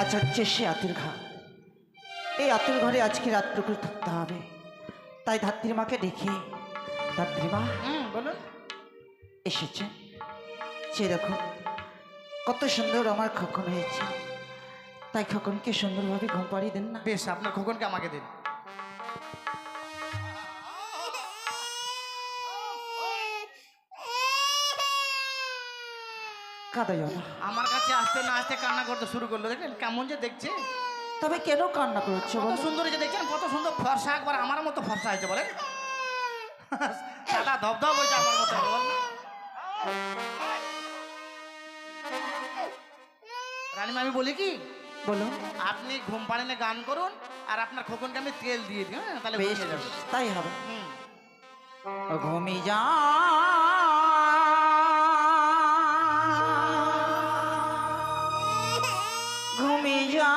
আজ হচ্ছে সে আতুর ঘর। এই আতুর ঘরে আজকে রাতটুকু থাকতে হবে। তাই ধাত্রীমাকে ডেকে, ধাত্রীমা বলুন। এসেছে। সে দেখো কত সুন্দর আমার খোকন হয়েছে। তাই খোকনকে সুন্দরভাবে ঘুম পাড়িয়ে দেন না। বেশ, আপনার খোকনকে আমাকে দিন। কাঁদা যাও না। আমার কাছে আসতে না আসতে কান্না করতে শুরু করলো, দেখলেন কেমন যে দেখছে। তবে কেন কান্না করছো কত বলো? সুন্দর যে দেখছেন, কত সুন্দর ফর্সা, একবার আমার মতো ফর্সা হয়েছে বলেন। সাদা ধবধব হয়েছে আমার মতো, বল না। রানীমা আমি বলি কি, বলো। আপনি ঘুম পাড়িনে গান করুন আর আপনার খোকনকে আমি তেল দিয়ে দিই, হ্যাঁ তাহলে বেশ ঘুমিয়ে যাবে। তাই হবে। হুম। ঘুমি যা ঘুমি যা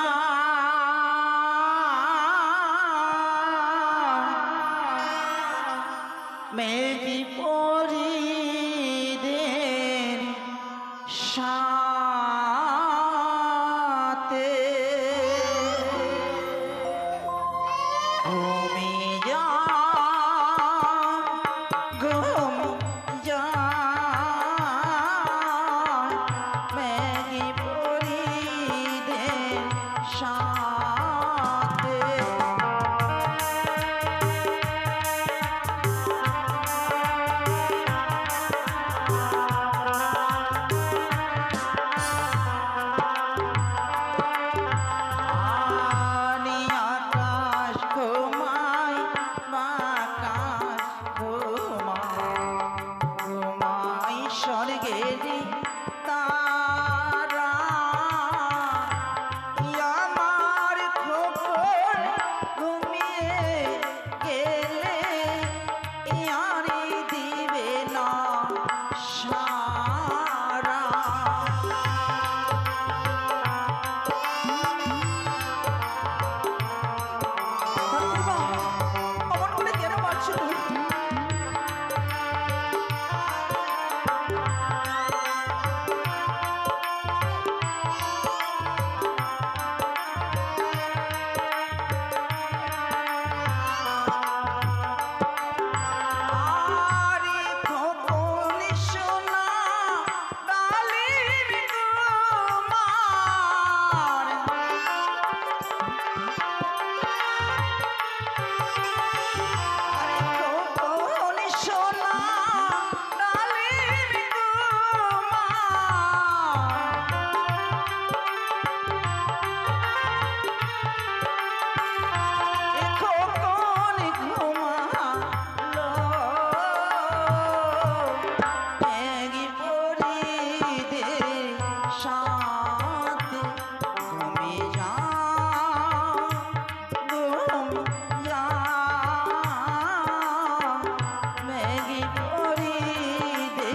মেঘি পরি দেন সাথে ঘুমি যা ঘুম যা মেঘি পরি দেন সাথে আনি আকাশ ঘুমায় বাকাশ ঘুমায় ঘুমায় স্বর্গেরি তারা আমার খোকন ঘুমিয়ে গেলে ইয়ারি দিবে না সারা। অমন করে কেন মারছো তুমি? আরে খোকন সোনা ডালিম তোমার আরে খোকন সোনা ডালিম তোমার খোকন ঘুমালো মেঘি পরিদে সাথে ঘুমে যা ঘুম যা মেঘি পরিদে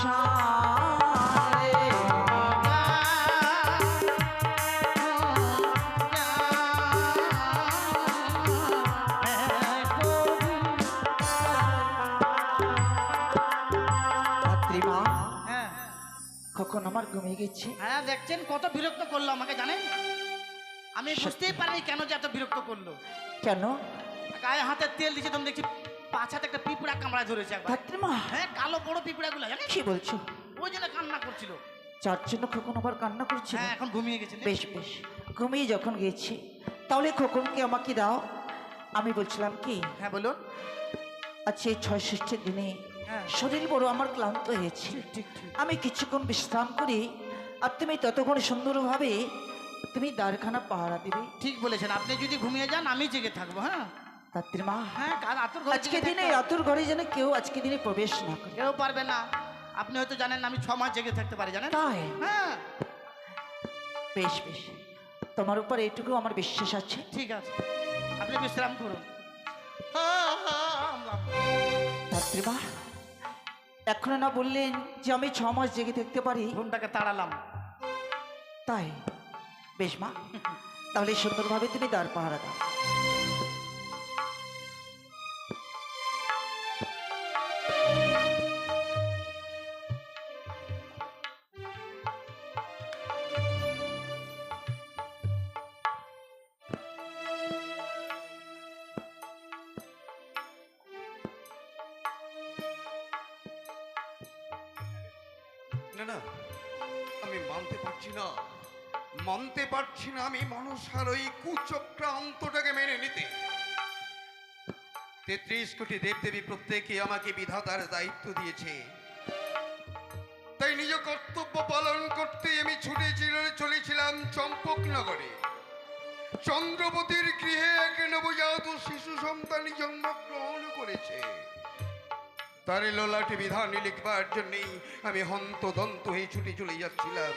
সাথে ধাত্রীমা হ্যাঁ কখন আমার ঘুমিয়ে গেছে। হ্যাঁ, দেখছেন কত বিরক্ত করলো আমাকে, জানেন? আমি বুঝতেই পারিনি কেন যে এত বিরক্ত করলো। কেন গায়ে হাতে তেল দিচ্ছে, তুমি দেখছি পাছাতে একটা পিঁপড়া কামড়ায় ধরেছে একবার। ধাত্রীমা? হ্যাঁ, কালো বড় পিঁপড়াগুলো, জানেন? কি বলছো? ওই জন্য কান্না করছিল। যার জন্য খোকন আবার কান্না করছে? হ্যাঁ, এখন ঘুমিয়ে গেছে। বেশ বেশ, ঘুমিয়ে যখন গেছি তাহলে খোকনকে আমাকে দাও। আমি বলছিলাম কি, হ্যাঁ বলুন। আচ্ছা এই ৬ষ্ঠীর দিনে হ্যাঁ। শরীর বড় আমার ক্লান্ত হয়েছে। ঠিক ঠিক। আমি কিছুক্ষণ বিশ্রাম করি আর তুমি ততক্ষণ সুন্দরভাবে তুমি দ্বারখানা পাহারা দিবে। ঠিক বলেছেন, আপনি যদি ঘুমিয়ে যান আমি জেগে থাকবো। হ্যাঁ ধাত্রীমা হ্যাঁ, কাল আতুর ঘরে আজকে জেগে দিনে থাকতে হবে। আতুর ঘরে যেন কেউ আজকে দিনে প্রবেশ না করে। কেউ পারবে না। আপনি হয়তো জানেন আমি 6 মাস জেগে থাকতে পারি, জানেন? তাই? হ্যাঁ বেশ বেশ, তোমার উপর এইটুকু আমার বিশ্বাস আছে। ঠিক আছে, আপনি বিশ্রাম করুন। ধাত্রীমা এখনো না বললেন যে আমি 6 মাস জেগে থাকতে পারি? ঘুমটাকে তাড়ালাম। তাই বেশ মা, তাহলে সুন্দরভাবে তুমি দ্বার পাহারা দাও। না, আমি মানতে পারছি না, মানতে পারছি না আমি মনসার ওই কুচক্রান্তটাকে মেনে নিতে। 33 কোটি দেবদেবী প্রত্যেকে আমাকে বিধাতার দায়িত্ব দিয়েছে, তাই নিজ কর্তব্য পালন করতে আমি ছুটে চলেছিলাম চম্পকনগরে। চন্দ্রবতীর গৃহে এক নবজাত শিশু সন্তানই জন্মগ্রহণ করেছে। তার ললাটে বিধান লিখবার জন্যেই আমি হন্তদন্ত হয়ে ছুটে চলে যাচ্ছিলাম।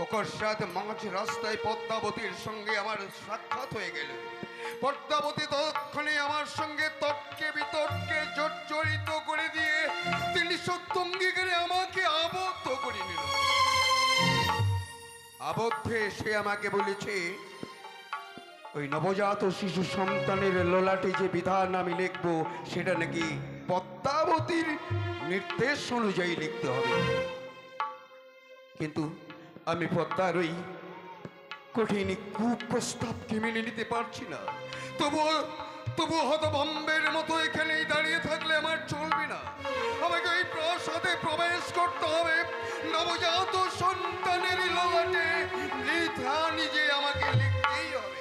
অকস্মাৎ মাঝ রাস্তায় পদ্মাবতীর সঙ্গে আমার সাক্ষাৎ হয়ে গেল। পদ্মাবতী তৎক্ষণে আমার সঙ্গে তর্কে বিতর্কে জর্জরিত করে দিয়ে তিনি সত্য অঙ্গীকারে আমাকে আবদ্ধ করে নিল। আবদ্ধে সে আমাকে বলেছে, ওই নবজাত শিশু সন্তানের ললাটে যে বিধান আমি লিখবো সেটা নাকি পদ্মাবতীর নির্দেশ অনুযায়ী লিখতে হবে। কিন্তু আমি পদ্মার ওই কঠিন কুপ্রস্তাবকে মেনে নিতে পারছি না। তবুও হতভম্বের মতো এখানেই দাঁড়িয়ে থাকলে আমার চলবে না। আমাকে ওই প্রাসাদে প্রবেশ করতে হবে। নবজাত সন্তানের ললাটে বৃথা নিজে আমাকে লিখতেই হবে।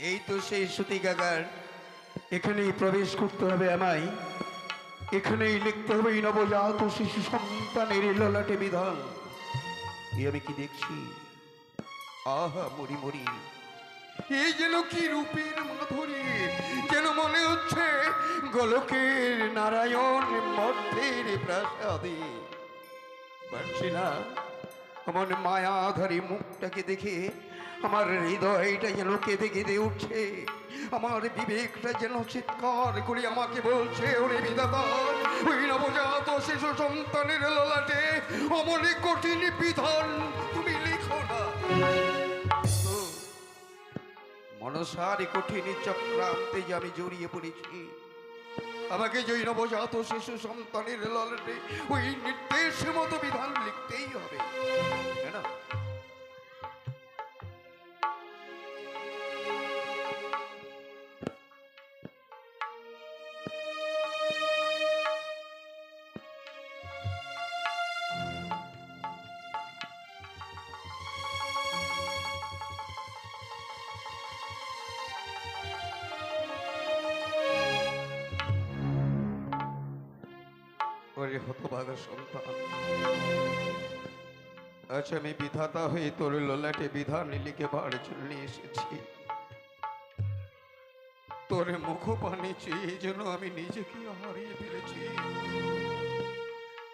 এই তো সেই সতীকাগার। এখানেই প্রবেশ করতে হবে আমায়। এখানেই লিখতে হবে এই নবজাত শিশু সন্তানের ললাটে বিধান। আমি কি দেখছি? আহা মরি মরি, এই যেন কি রূপের মাধুরী! যেন মনে হচ্ছে গোলকের নারায়ণ মধ্যের প্রাসাদে। পারছি না, আমার মায়াধারী মুখটাকে দেখে আমার হৃদয়টা যেন কেঁদে কেঁদে উঠছে। আমার বিবেকটা যেন চিৎকার করে আমাকে বলছে, ওরে বিধাতা, ওই নবজাত শিশু সন্তানের ললাটে অমনে কঠিন বিধান তুমি লিখো না। মনসার কঠিন চক্রান্তে যে আমি জড়িয়ে পড়েছি, আমাকে যে নবজাত শিশু সন্তানের ললাটে ওই নির্দেশ মতো বিধান লিখতেই হবে, তাই না? ওরে হতভাগা সন্তান, আচ্ছা আমি বিধাতা হয়ে তোর ললাটে বিধান লিখেবার জন্য এসেছি। তোর মুখ পানে চেয়ে যেন আমি নিজেকে হারিয়ে ফেলেছি।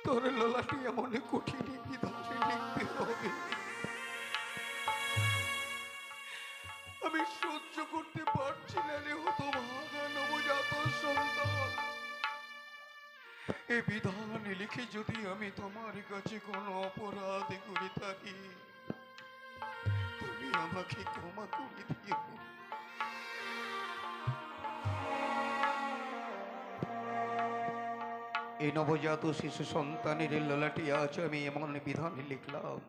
তোর ললাটে এমন কঠিন বিধান লিখতে হবে, আমি সহ্য করতে পারছি না রে হতভাগা নবজাত সন্তান। এ বিধান লিখে যদি আমি তোমার কাছে কোনো অপরাধ করে থাকি, তুমি আমাকে ক্ষমা করে দিও। এই নবজাত শিশু সন্তানের ললাটে আজ আমি এমন বিধান লিখলাম,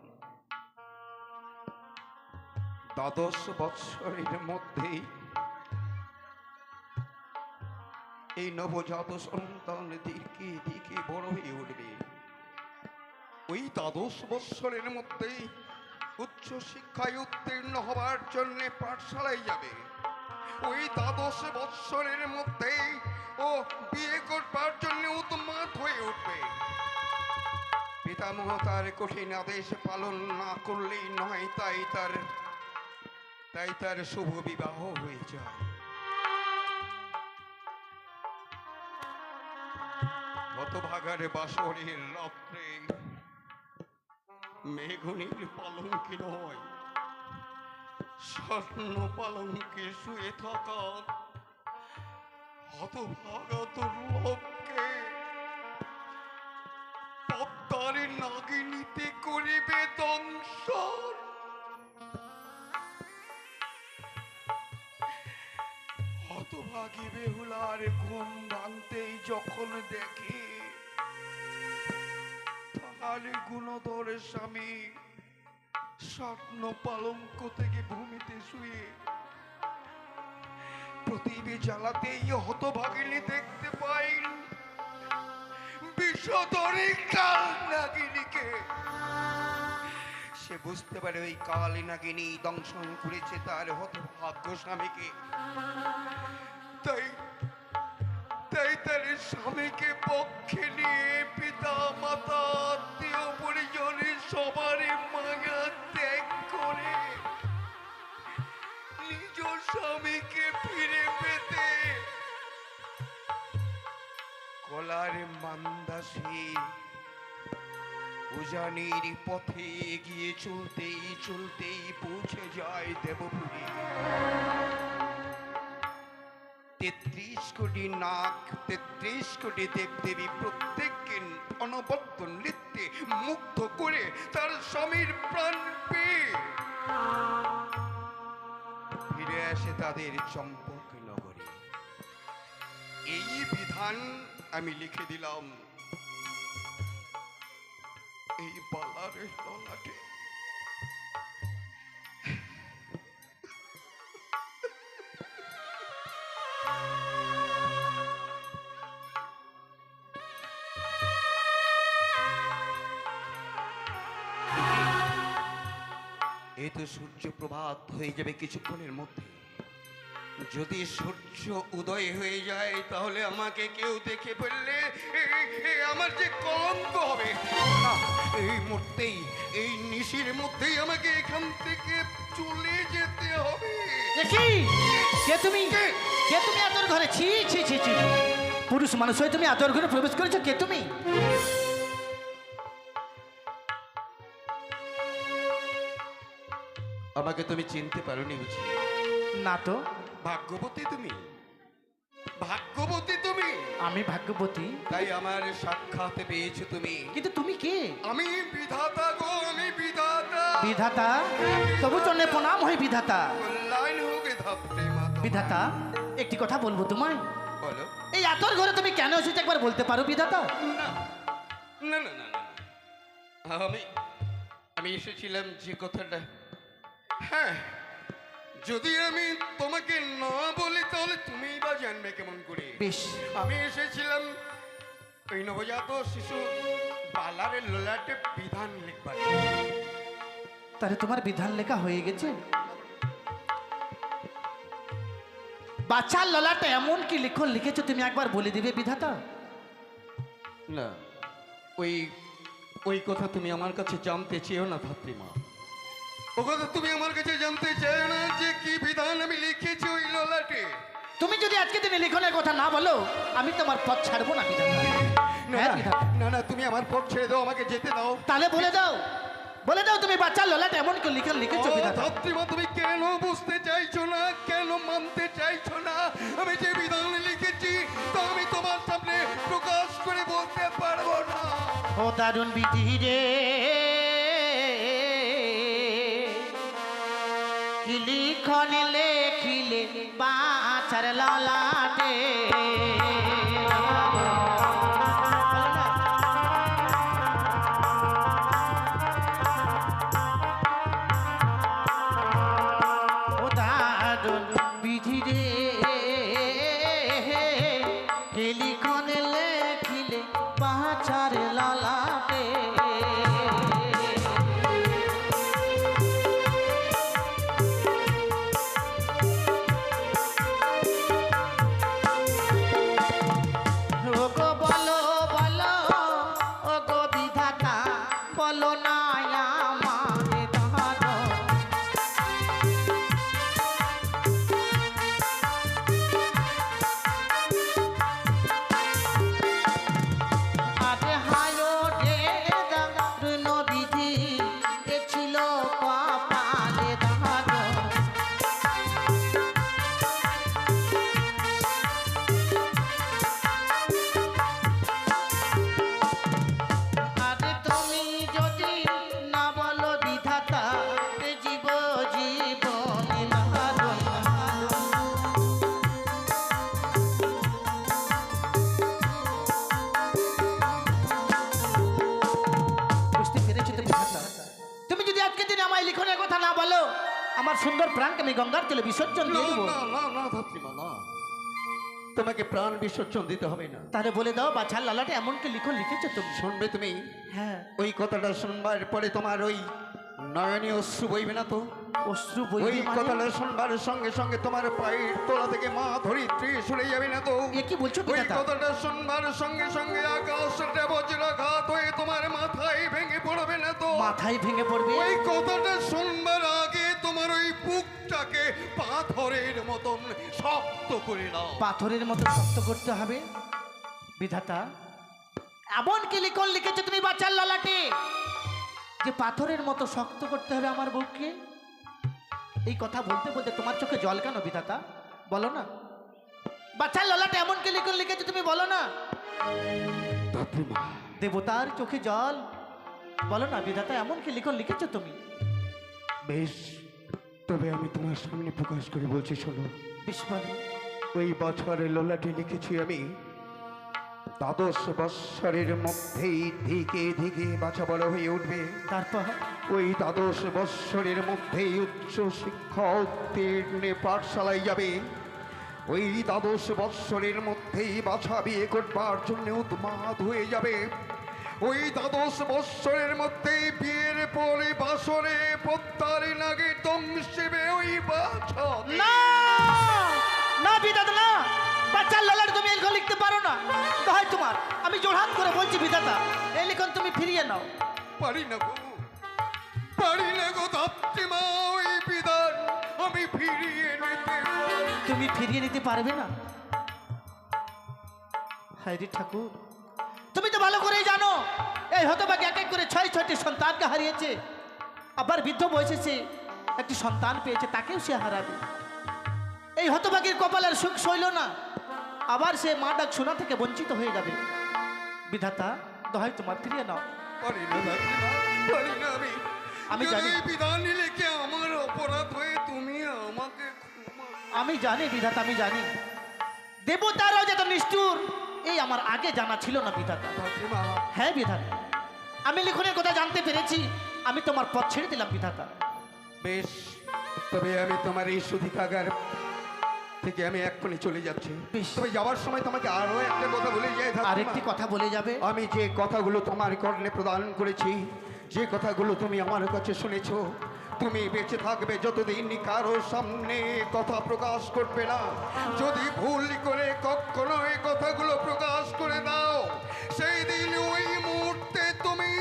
12 বৎসরের মধ্যেই এই নবজাত সন্তান দিকে দিকে বড় হয়ে উঠবে। ওই 12 বৎসরের মধ্যেই উচ্চ শিক্ষায় উত্তীর্ণ হবার জন্য পাঠশালায় যাবে। ওই 12 বৎসরের মধ্যেই ও বিয়ে করবার জন্য উন্মাদ হয়ে উঠবে। পিতামহ তার কঠিন আদেশ পালন না করলেই নয়, তাই তার শুভ বিবাহ হয়ে যায়। হতভাগার বাসরের রাত্রে মেঘনীর পালঙ্কে নয়, স্বর্ণ পালঙ্কে শুয়ে থাকা হতভাগা তোর লোককে পদ্মার নাগিনীতে করিবে দংশন। হতভাগী বেহুলার ঘুম ভাঙতেই যখন দেখে তার গুণধর স্বামী স্বপ্ন পালঙ্ক থেকে ভূমিতে শুয়ে প্রদীপে জ্বালাতেই হতভাগিনী দেখতে পাই সদরে কাল নাগিনীকে। সে বুঝতে পারে ওই কালী নাগিনী দংশন করেছে তার হতভাগ্য স্বামীকে। তাই তাই তার স্বামীকে পক্ষে নিয়ে পিতা মাতা আত্মীয় পরিজনের সবারই মায়া ত্যাগ করে নিজ স্বামীকে ফিরে পেতে কলার মান্দাসে উজানির পথে এগিয়ে চলতেই চলতেই পৌঁছে যায় দেবপুরী। 33 কোটি নাগ, 33 কোটি দেবদেবী প্রত্যেককে অনবদ্য নৃত্যে মুগ্ধ করে তার স্বামীর প্রাণ পেয়ে ফিরে আসে তাদের চম্পক নগরে। এই বিধান আমি লিখে দিলাম এই বালার ললাটে। এই তো সূর্য প্রভাত হয়ে যাবে কিছুক্ষণের মধ্যে। যদি সূর্য উদয় হয়ে যায় তাহলে আমাকে কেউ দেখে ফেললে আমার যে কলঙ্ক হবে। না, এই মুহূর্তেই এই নিশির মধ্যেই আমাকে এখান থেকে চলে যেতে হবে। কে তুমি? কে তুমি আদর ঘরে? ছি ছি ছি ছি, পুরুষ মানুষ হয়ে তুমি আদর ঘরে প্রবেশ করেছো? কে তুমি? আমাকে তুমি চিনতে পারোনি বুঝি? না তো। ভাগ্যবতী তুমি, ভাগ্যবতী তুমি। আমি ভাগ্যবতী? তাই আমার সাক্ষাৎ পেয়েছো তুমি। কিন্তু তুমি কে? আমি বিধাতা গো, আমি বিধাতা। বিধাতা? তবু চন্নে প্রণাম হয় বিধাতা। কল্যাণ হোক এ ধাত্রী মা তোমার। বিধাতা, একটি কথা বলবো তোমায়। বলো। এই আতর ঘরে তুমি কেন এসেছো একবার বলতে পারো বিধাতা? না না না না না, আমি আমি এসেছিলাম যে কথাটা, হ্যাঁ, যদি আমি তোমাকে না বলি তাহলে তুমিই বা জানবে কেমন করে। বেশ। আমি এসেছিলাম ওই নবজাত শিশু বালারের ললাটে বিধান লিখবার। তাহলে তোমার বিধান লেখা হয়ে গেছে? বাচ্চার ললাটে এমন কি লিখন লিখেছো তুমি একবার বলে দিবে বিধাতা? না, ওই ওই কথা তুমি আমার কাছে জানতে চেয়েও না ধাত্রীমা। ও কথা তুমি আমার কাছে জানতে চাও না যে কি বিধান আমি লিখেছি ওই ললাটে। তুমি যদি আজকে দিনে লিখনের কথা না বলো আমি তোমার পথ ছাড়বো না বিধাতা। হ্যাঁ বিধাতা। না না, তুমি আমার পথ ছেড়ে দাও, আমাকে যেতে দাও। তাহলে বলে দাও, বলে দাও তুমি বাচ্চার ললাটে এমন কি লিখন লিখেছো বিধাতা? ধাত্রীমা, তুমি কেন বুঝতে চাইছো না, কেন মানতে চাইছো না? আমি যে বিধান লিখেছি তা আমি তোমার সামনে প্রকাশ করে বলতে পারবো না। ও দারুণ বিধি রে, কি লিখন লেখিলে বাছার ললাটে। ও দারুণ বিধি রে, কি লিখন লেখিলে বাছার ললাটে। ওগো বলো বলো, ওগো বিধাতা বলো না আমারে দাদা। আরে হায়ো রে দারুণ বিধি, এ ছিল কপালে দাদা। আরে তুমি যদি না বলো বিধাতা, এ জীব জীবনে নাহারো। বুঝতে পেরেছি তো বিধাতা? তুমি যদি আজকে দিন আমায় লিখনের কথা না বলো আমার সুন্দর প্রাণকে আমি গঙ্গার জলে বিসর্জন না দিয়ে দেবো। না না না ধাত্রীমা, না। তোমাকে প্রাণ বিসর্জন দিতে হবে না। তাহলে বলে দাও বাছার লালাটে এমন কি লিখেছো তুমি? শুনবে তুমি? হ্যাঁ। ওই কথাটা শুনবার পরে তোমার ওই নয়নে অশ্রু বইবে না তো? অশ্রু ওই বইবে মানে? কথাটা শুনবার সঙ্গে সঙ্গে তোমার পায়ের তলা থেকে মা ধরিত্রী সরে যাবে না তো? এ কি বলছো ওই বিধাতা? কথাটা শুনবার সঙ্গে সঙ্গে আকাশটা বজ্রাঘাত হয়ে তোমার মাথায় ভেঙে পড়বে না তো? মাথায় ভেঙে পড়বে? ওই কথাটা শুনবার আগে তোমার ওই বুকটাকে পাথরের মতন শক্ত করে নাও। পাথরের মতো শক্ত করতে হবে? বিধাতা এমন কি লিখন লিখেছো তুমি বাচ্চার লালাটে যে পাথরের মতো শক্ত করতে হবে আমার বুককে? এই কথা বলতে বলতে তোমার চোখে জল কেন বিধাতা? বলো না। বাচ্চার লালাটে এমন কি লিখন লিখেছো তুমি? বলো না। দেবতার চোখে জল? বলো না বিধাতা, এমন কি লিখন লিখেছো তুমি? বেশ, তবে আমি তোমার সামনে প্রকাশ করে বলছি, শোনো। বেশ বলো। ওই বছরের লোলাটি লিখেছি আমি দ্বাদশ বৎসরের মধ্যেই ধীকে ধীকে বাছা বড় হয়ে উঠবে। তারপর? ওই দ্বাদশ বৎসরের মধ্যেই উচ্চ শিক্ষা উত্তীর্ণে পাঠশালায় যাবে। ওই দ্বাদশ বৎসরের মধ্যেই বাছা বিয়ে করবার জন্য উন্মাদ হয়ে যাবে। ওই দ্বাদশ বৎসরের মধ্যেই বিয়ের পরে বাসরে পদ্মার নাগে দংশিবে ওই বাছা। না না বিধাতা না, বাচ্চার লালার তুমি এরকম লিখতে পারো না। হয় তোমার, আমি জোড়হাত করে বলছি বিধাতা, এই লিখন তুমি ফিরিয়ে নাও। পারি না গো, পারি না গো ধাত্রীমা, ওই বিধান আমি ফিরিয়ে নিতে। তুমি ফিরিয়ে নিতে পারবে না? হায় রে ঠাকুর, তুমি তো ভালো করেই জানো এই হতভাগী এক এক করে 6-6টি সন্তানকে হারিয়েছে, আবার বৃদ্ধ বয়সে সে একটি সন্তান পেয়েছে, তাকেও সে হারাবে। এই হতভাগীর কপালের সুখ সইল না, আবার সে মা ডাক শোনা থেকে বঞ্চিত হয়ে যাবে। বিধাতা দহাই তোমার, ফিরিয়ে নাও। পারি না ধাত্রীমা, পারি না আমি। আমি জানি। এই বিধান লিখে আমার অপরাধ হয়ে তুমি আমাকে ক্ষমা। আমি জানি বিধাতা, আমি জানি দেবতারাও যত নিষ্ঠুর এই আমার আগে জানা ছিল না বিধাতা। ধাত্রীমা, হ্যাঁ বিধাতা, আমি লিখনের কথা জানতে পেরেছি, আমি তোমার পথ ছেড়ে দিলাম বিধাতা। বেশ, তবে আমি তোমার এই সুধিকাগার থেকে আমি এক্ষুনি চলে যাচ্ছি। বেশ। তবে যাওয়ার সময় তোমাকে আরো একটা কথা বলে যাই ধাত্রীমা। আরেকটি কথা বলে যাবে? আমি যে কথাগুলো তোমার কর্ণে প্রদান করেছি, যে কথাগুলো তুমি আমার কাছে শুনেছো, তুমি বেঁচে থাকবে যতদিন কারো সামনে কথা প্রকাশ করবে না। যদি ভুল করে কখনো এই কথাগুলো প্রকাশ করে দাও, সেই দিন ওই মুহূর্তে তুমি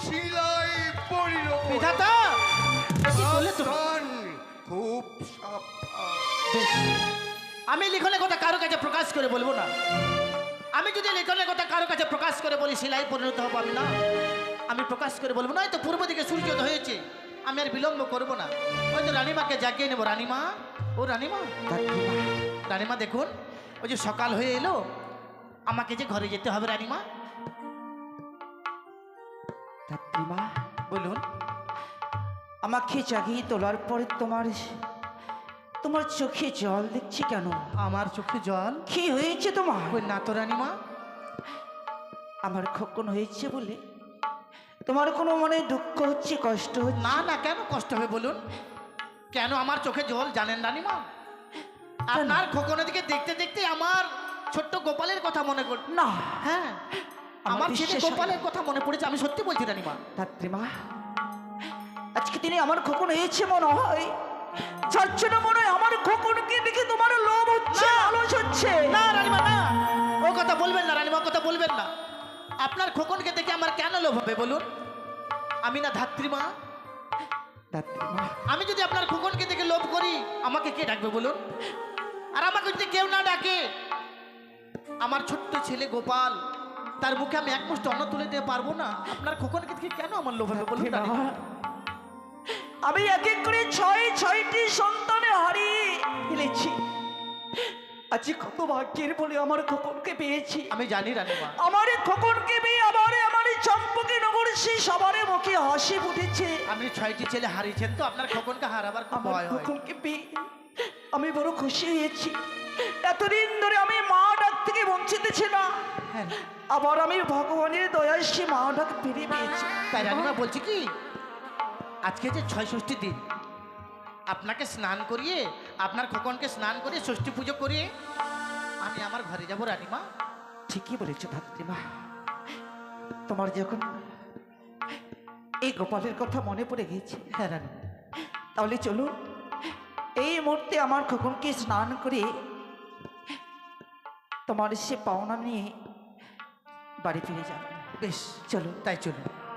শিলায় পরিণত হবে। বিধাতা কি বললে তুমি? সাবধান, খুব সাবধান। বেশ, আমি লিখনের কথা কারো কাছে প্রকাশ করে বলবো না। আমি যদি লিখনের কথা কারো কাছে প্রকাশ করে বলি শিলায় পরিণত হবো আমি না, আমি প্রকাশ করে বলবো না। হয়তো পূর্ব দিকে সূর্যোদয় হয়েছে, আমি আর বিলম্ব করবো না। হয়তো রানীমাকে জাগিয়ে নেবো। রানীমা, ও রানীমা, রানীমা দেখুন ওই যে সকাল হয়ে এলো, আমাকে যে ঘরে যেতে হবে। রানীমা ধাত্রীমা, বলুন। আমাকে জাগিয়ে তোলার পরে তোমার তোমার চোখে জল দেখছি কেন? আমার চোখে জল? কি হয়েছে তোমার? ওই না তো রানীমা। আমার খোকন হয়েছে বলে তোমার কোনো মনে দুঃখ হচ্ছে, কষ্ট হচ্ছে? না না, কেন কষ্ট হবে বলুন? কেন আমার চোখে জল জানেন রানীমা? আপনার খোকনের দিকে দেখতে দেখতে আমার ছোট্ট গোপালের কথা মনে কর। না, হ্যাঁ, আমার ছেলে বিশ্বাস হয় গোপালের কথা মনে পড়েছে, আমি সত্যি বলছি রানীমা। ধাত্রীমা, আজকে দিনে আমার খোকন হয়েছে মনে হয়, যার জন্য মনে হয় আমার খোকনকে দেখে তোমার লোভ হচ্ছে, না। লালস হচ্ছে। না রানীমা না, ও কথা বলবেন না রানীমা, ও কথা বলবেন না। আপনার খোকনকে দেখে আমার কেন লোভ হবে বলুন? আমি না ধাত্রীমা? ধাত্রীমা, আমি যদি আপনার খোকনকে দেখে লোভ করি, আমাকে কে ডাকবে বলুন? আর আমাকে যদি কেউ না ডাকে, আমার ছোট্ট ছেলে গোপাল, তার মুখে আমি এক মুষ্টি অন্ন তুলে দিতে পারবো না? আপনার খোকনকে দেখে কেন আমার লোভ হবে বলুন রানীমা? আমি এক এক করে 6-6টি সন্তানে হারিয়ে ফেলেছি, আজ কত ভাগ্যের বলে আমার খোকনকে পেয়েছি। আমি জানি রানীমা। আমার খোকনকে পেয়ে আমার চম্পকে নগর সে সবার মুখে হাসি ফুটেছে। আপনি 6টি ছেলে হারিয়েছেন, তো আপনার খোকনকে হারাবার খুব আমার ভয় হয়। খোকনকে পেয়ে আমি বড় খুশি হয়েছি। এতদিন ধরে আমি মা ডাক থেকে বঞ্চিত ছিলাম, হ্যাঁ, আবার আমি ভগবানের দয়ায় সে মা ডাক ফিরে পেয়েছি। তাই রানীমা বলছি কি, আজকে যে ৬ষষ্ঠী দিন, আপনাকে স্নান করিয়ে, আপনার খোকনকে স্নান করিয়ে ষষ্ঠী পুজো করিয়ে আমি আমার ঘরে যাবো রানীমা। ঠিকই বলেছো ধাত্রীমা। তোমার যখন এই গোপালের কথা মনে পড়ে গেছে, হ্যাঁ রানী, তাহলে চলো এই মুহূর্তে আমার খোকনকে স্নান করে তোমার সে পাওনা নিয়ে বাড়ি ফিরে যাবে। বেশ চলো। তাই চলুন।